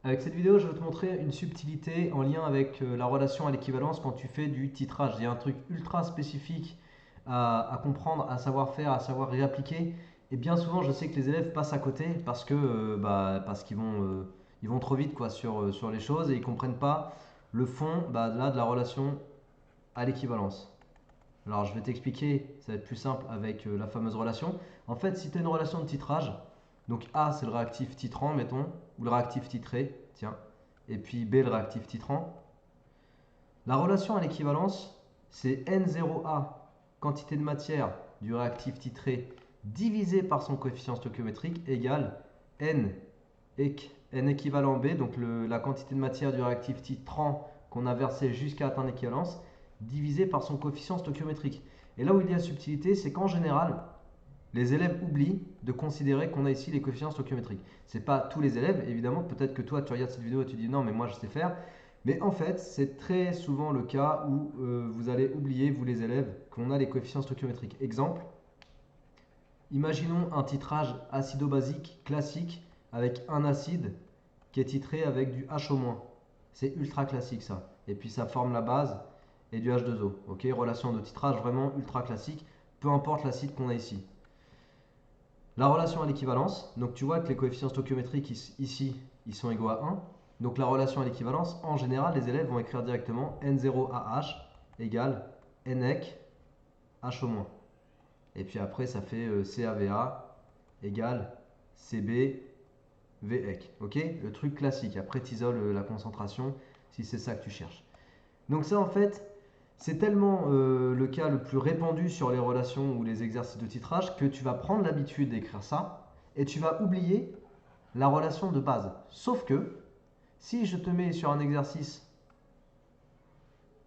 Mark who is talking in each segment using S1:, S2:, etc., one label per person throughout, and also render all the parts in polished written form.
S1: Avec cette vidéo, je vais te montrer une subtilité en lien avec la relation à l'équivalence quand tu fais du titrage. Il y a un truc ultra spécifique à comprendre, à savoir faire, à savoir réappliquer. Et bien souvent, je sais que les élèves passent à côté parce qu'ils ils vont trop vite quoi, sur les choses et ils ne comprennent pas le fond là, de la relation à l'équivalence. Alors, je vais t'expliquer, ça va être plus simple avec la fameuse relation. En fait, si tu as une relation de titrage, donc A, c'est le réactif titrant, mettons, ou le réactif titré, tiens, et puis B, le réactif titrant. La relation à l'équivalence, c'est N0A, quantité de matière du réactif titré, divisé par son coefficient stoichiométrique, égale N, N équivalent B, donc la quantité de matière du réactif titrant qu'on a versé jusqu'à atteindre l'équivalence, divisé par son coefficient stoichiométrique. Et là où il y a subtilité, c'est qu'en général, les élèves oublient de considérer qu'on a ici les coefficients stoichiométriques. Ce n'est pas tous les élèves, évidemment. Peut-être que toi, tu regardes cette vidéo et tu dis non, mais moi, je sais faire. Mais en fait, c'est très souvent le cas où vous allez oublier, vous les élèves, qu'on a les coefficients stoichiométriques. Exemple, imaginons un titrage acido-basique classique avec un acide qui est titré avec du H-. C'est ultra classique ça. Et puis ça forme la base et du H2O. Ok, relation de titrage vraiment ultra classique, peu importe l'acide qu'on a ici. La relation à l'équivalence, donc tu vois que les coefficients stoichiométriques ici, ils sont égaux à 1. Donc la relation à l'équivalence, en général, les élèves vont écrire directement N0AH égale NEC H-. Et puis après, ça fait CAVA égale CB VEC. Ok, le truc classique. Après, tu isoles la concentration si c'est ça que tu cherches. Donc ça, en fait, c'est tellement le cas le plus répandu sur les relations ou les exercices de titrage que tu vas prendre l'habitude d'écrire ça et tu vas oublier la relation de base. Sauf que si je te mets sur un exercice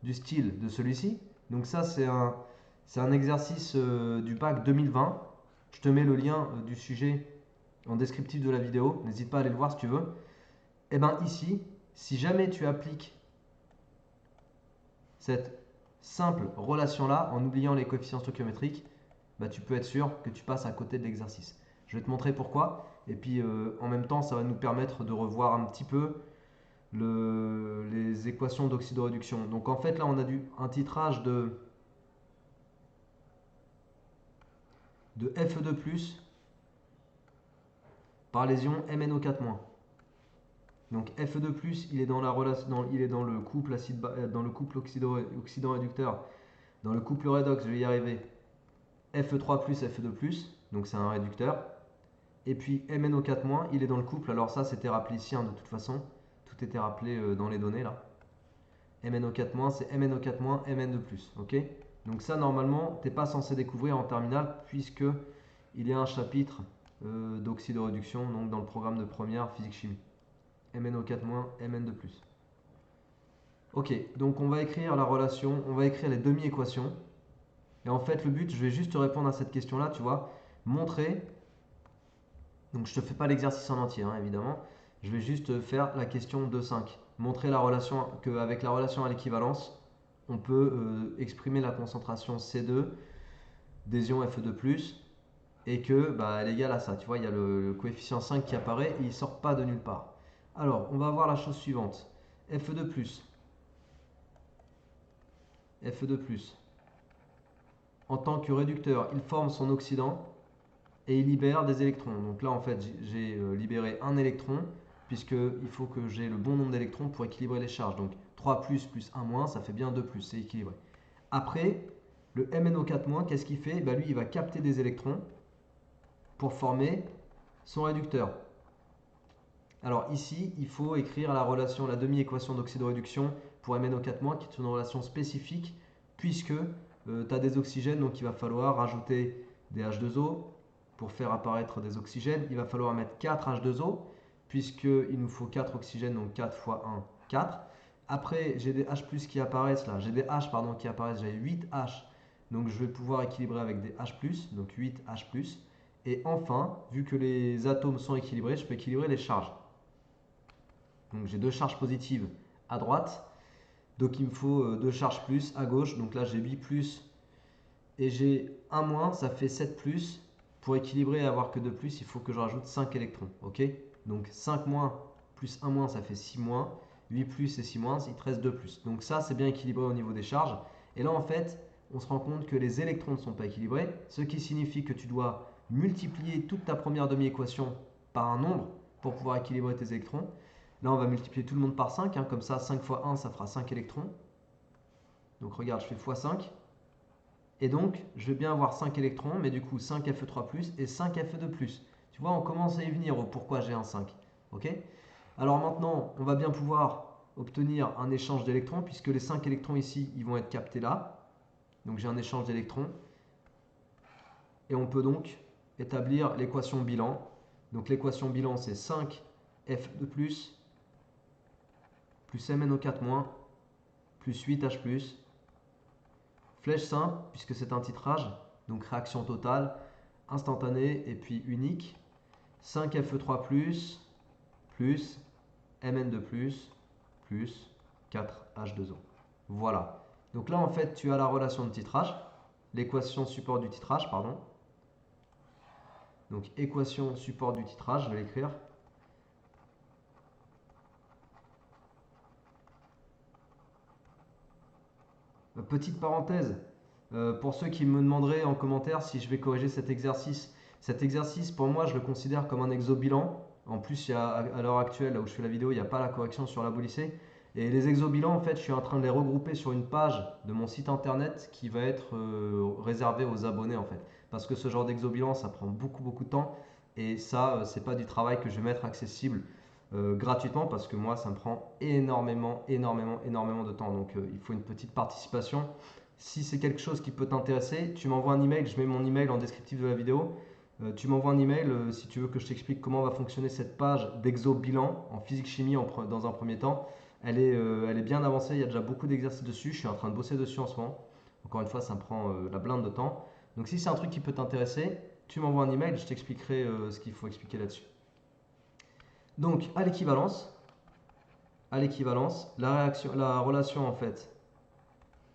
S1: du style de celui-ci, donc ça c'est un exercice du bac 2020, je te mets le lien du sujet en descriptif de la vidéo, n'hésite pas à aller le voir si tu veux. Et bien ici, si jamais tu appliques cette simple relation-là, en oubliant les coefficients stoichiométriques, bah, tu peux être sûr que tu passes à côté de l'exercice. Je vais te montrer pourquoi. Et puis en même temps, ça va nous permettre de revoir un petit peu les équations d'oxydoréduction. Donc en fait, là, on a un titrage de Fe2+, par lésion MnO4-. Donc Fe2+, il est dans la relation, il est dans le couple dans le couple oxydant-réducteur, dans le couple redox, je vais y arriver. Fe3+, Fe2+, donc c'est un réducteur. Et puis MnO4-, il est dans le couple, alors ça c'était rappelé ici de toute façon, tout était rappelé dans les données là. MnO4-, c'est MnO4-, Mn2+, ok. Donc ça normalement, tu n'es pas censé découvrir en terminale puisque il y a un chapitre d'oxydoréduction donc dans le programme de première physique-chimie. MnO4-, Mn2+. Ok, donc on va écrire la relation, on va écrire les demi-équations. Et en fait, le but, je vais juste te répondre à cette question-là, tu vois, montrer. Donc je ne te fais pas l'exercice en entier, hein, évidemment. Je vais juste faire la question 2.5. Montrer la relation, qu'avec la relation à l'équivalence, on peut exprimer la concentration C2 des ions Fe2+, et que elle est égale à ça. Tu vois, il y a le coefficient 5 qui apparaît et il ne sort pas de nulle part. Alors, on va voir la chose suivante. Fe2+, Fe2+, en tant que réducteur, il forme son oxydant et il libère des électrons. Donc là, en fait, j'ai libéré un électron, puisqu'il faut que j'ai le bon nombre d'électrons pour équilibrer les charges. Donc 3 plus 1 moins, ça fait bien 2 plus, c'est équilibré. Après, le MnO4-, qu'est-ce qu'il fait? Lui, il va capter des électrons pour former son réducteur. Alors ici, il faut écrire la relation, la demi-équation d'oxydoréduction pour MnO4-, qui est une relation spécifique, puisque tu as des oxygènes, donc il va falloir rajouter des H2O pour faire apparaître des oxygènes. Il va falloir mettre 4 H2O, puisqu'il nous faut 4 oxygènes, donc 4 fois 1, 4. Après, j'ai des H+, qui apparaissent là, j'ai des H pardon, qui apparaissent, j'ai 8 H, donc je vais pouvoir équilibrer avec des H+, donc 8 H+. Et enfin, vu que les atomes sont équilibrés, je peux équilibrer les charges. Donc j'ai deux charges positives à droite, donc il me faut deux charges plus à gauche, donc là j'ai 8 plus et j'ai 1 moins, ça fait 7 plus. Pour équilibrer et avoir que 2 plus, il faut que je rajoute 5 électrons, ok. Donc 5 moins plus 1 moins, ça fait 6 moins. 8 plus et 6 moins, il te reste 2 plus. Donc ça, c'est bien équilibré au niveau des charges. Et là, en fait, on se rend compte que les électrons ne sont pas équilibrés, ce qui signifie que tu dois multiplier toute ta première demi-équation par un nombre pour pouvoir équilibrer tes électrons. Là, on va multiplier tout le monde par 5, hein, comme ça, 5 fois 1, ça fera 5 électrons. Donc regarde, je fais x 5. Et donc, je vais bien avoir 5 électrons, mais du coup 5 Fe3+, et 5 Fe2+. Tu vois, on commence à y venir au pourquoi j'ai un 5. Ok? Alors maintenant, on va bien pouvoir obtenir un échange d'électrons, puisque les 5 électrons ici, ils vont être captés là. Donc j'ai un échange d'électrons. Et on peut donc établir l'équation bilan. Donc l'équation bilan, c'est 5 Fe2+, plus MnO4-, plus 8H+, flèche simple, puisque c'est un titrage, donc réaction totale, instantanée et puis unique. 5 Fe3+, plus Mn2+, plus 4H2O. Voilà. Donc là, en fait, tu as la relation de titrage, l'équation support du titrage, pardon. Donc équation support du titrage, je vais l'écrire. Petite parenthèse, pour ceux qui me demanderaient en commentaire si je vais corriger cet exercice. Cet exercice, pour moi, je le considère comme un exobilan. En plus, à l'heure actuelle, là où je fais la vidéo, il n'y a pas la correction sur l'Abolissé. Et les exobilans, en fait, je suis en train de les regrouper sur une page de mon site internet qui va être réservée aux abonnés, en fait. Parce que ce genre d'exobilan, ça prend beaucoup de temps. Et ça, c'est pas du travail que je vais mettre accessible gratuitement parce que moi, ça me prend énormément de temps. Donc, il faut une petite participation. Si c'est quelque chose qui peut t'intéresser, tu m'envoies un email. Je mets mon email en descriptif de la vidéo. Tu m'envoies un email si tu veux que je t'explique comment va fonctionner cette page d'exo-bilan en physique-chimie dans un premier temps. Elle est bien avancée, il y a déjà beaucoup d'exercices dessus. Je suis en train de bosser dessus en ce moment. Encore une fois, ça me prend la blinde de temps. Donc si c'est un truc qui peut t'intéresser, tu m'envoies un email, je t'expliquerai ce qu'il faut expliquer là-dessus. Donc à l'équivalence, la relation en fait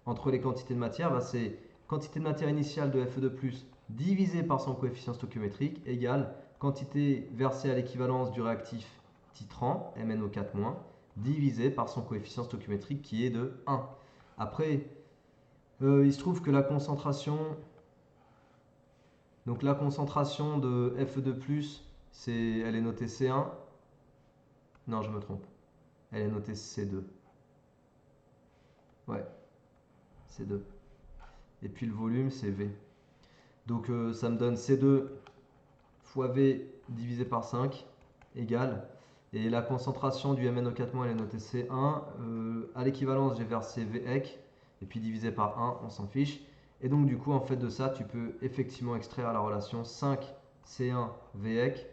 S1: entre les quantités de matière, bah, c'est quantité de matière initiale de Fe2+ divisé par son coefficient stoichiométrique égale quantité versée à l'équivalence du réactif titrant, MnO4-, divisé par son coefficient stoichiométrique qui est de 1. Après, il se trouve que la concentration de Fe2+, elle est notée C1. Non, je me trompe. Elle est notée C2. Ouais, C2. Et puis le volume, c'est V. Donc ça me donne C2 fois V divisé par 5 égale. Et la concentration du MnO4-, elle est notée C1. À l'équivalence, j'ai versé VEC. Et puis divisé par 1, on s'en fiche. Et donc du coup, en fait de ça, tu peux effectivement extraire la relation 5 C1 VEC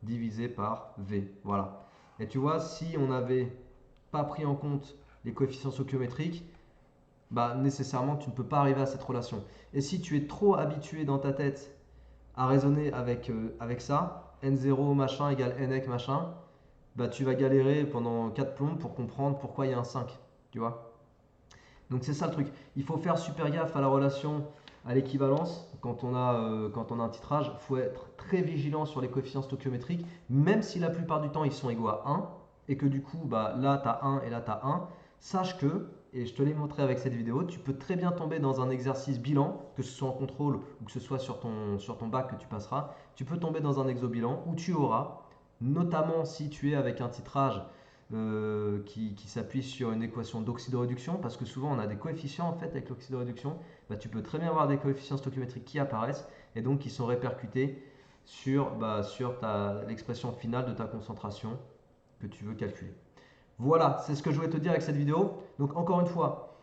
S1: divisé par V. Voilà. Et tu vois, si on n'avait pas pris en compte les coefficients stoichiométriques, bah, nécessairement tu ne peux pas arriver à cette relation. Et si tu es trop habitué dans ta tête à raisonner avec ça, N0 machin égale NEC machin, bah, tu vas galérer pendant 4 plombs pour comprendre pourquoi il y a un 5. Tu vois? Donc c'est ça le truc. Il faut faire super gaffe à la relation à l'équivalence quand on a un titrage. Il faut être très vigilant sur les coefficients stoichiométriques, même si la plupart du temps ils sont égaux à 1 et que du coup bah, là tu as 1 et là tu as 1. Sache que, et je te l'ai montré avec cette vidéo, tu peux très bien tomber dans un exercice bilan, que ce soit en contrôle ou que ce soit sur ton bac que tu passeras. Tu peux tomber dans un exo-bilan où tu auras, notamment si tu es avec un titrage qui s'appuie sur une équation d'oxydoréduction, parce que souvent on a des coefficients en fait avec l'oxydoréduction, bah, tu peux très bien avoir des coefficients stoichiométriques qui apparaissent et donc qui sont répercutés sur l'expression finale de ta concentration que tu veux calculer. Voilà, c'est ce que je voulais te dire avec cette vidéo. Donc encore une fois,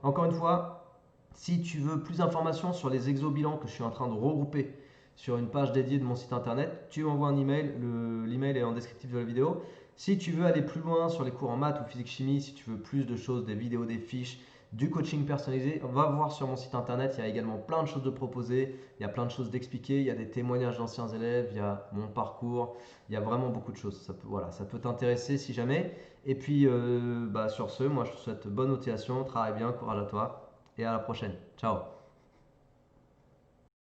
S1: encore une fois, si tu veux plus d'informations sur les exobilans que je suis en train de regrouper sur une page dédiée de mon site internet, tu m'envoies un email, l'email est en descriptif de la vidéo. Si tu veux aller plus loin sur les cours en maths ou physique-chimie, si tu veux plus de choses, des vidéos, des fiches, du coaching personnalisé, va voir sur mon site internet, il y a également plein de choses de proposer, il y a plein de choses d'expliquer, il y a des témoignages d'anciens élèves, il y a mon parcours, il y a vraiment beaucoup de choses. Ça peut t'intéresser si jamais. Et puis sur ce, moi je te souhaite bonne motivation, travaille bien, courage à toi et à la prochaine. Ciao.